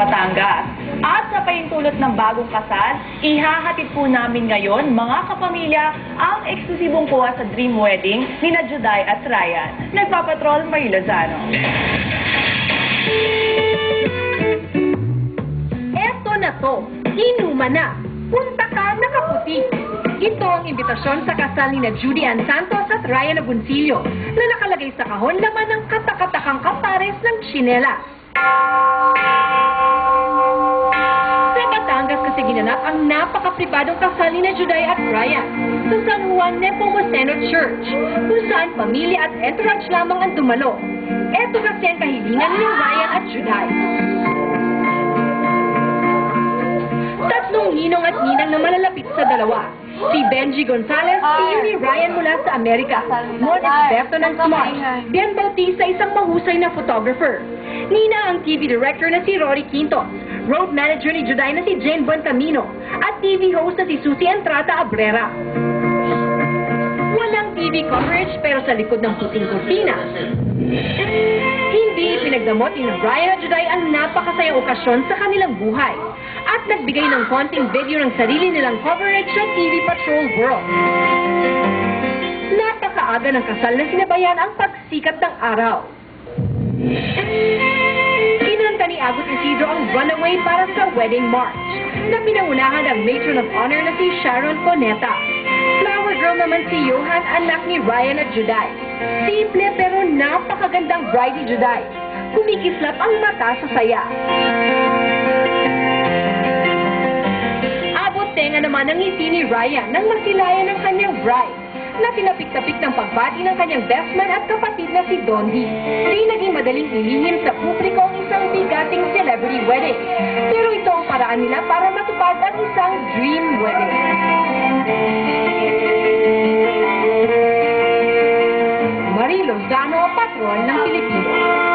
Batangas. At sa paintulot ng bagong kasal, ihahatid po namin ngayon, mga kapamilya, ang eksklusibong kuha sa Dream Wedding ni na Juday at Ryan. Nagpapatrol, Marie Lozano. Eto na to, inuman na, punta ka nakaputi. Ito ang imbitasyon sa kasal ni na Judy Ann Santos at Ryan Agoncillo na nakalagay sa kahon laman ng katakatakang kapares ng tsinelas. Sa Batangas kasi ginanap ang napaka-pribadong kasal ni na Juday at Ryan sa San Juan Nepomuceno Church, kung saan pamilya at entourage lamang ang dumalo. Eto kasi ang kahilingan ni Ryan at Juday. Tatlong ninong at ninang na malalapit sa dalawa. Si Benji Gonzalez, tiyo ni Ryan mula sa Amerika. Mon eksperto ng smart. Bian Bautista, isang mahusay na photographer. Nina ang TV director na si Rory Quintos. Road manager ni Juday na si Jane Buentamino. At TV host na si Susie Entrata Abrera. Walang TV coverage pero sa likod ng puting kurtina, hindi pinagdamot ni Ryan at Juday ang napakasayang okasyon sa kanilang buhay at nagbigay ng konting video ng sarili nilang coverage sa TV Patrol World. Napakaaga ng kasal na sinabayan ang pagsikat ng araw. Kinanta ni Agot Isidro ang Runaway para sa wedding march na pinangunahan ng matron of honor na si Sharon Coneta. Flower girl naman si Johan, anak ni Ryan at Juday. Simple pero napakagandang bride ni Juday. Kumikislap ang mata sa saya. Abot tenga naman ang ngiti ni Ryan nang masilayan ng kanyang bride na tinapik-tapik ng pagbati ng kanyang best man at kapatid na si Dondi. Di naging madaling ilihim sa publiko ang isang bigating celebrity wedding. Pero ito ang paraan nila para matupad ang isang dream wedding. Marie Lozano, Patrol ng Pilipino.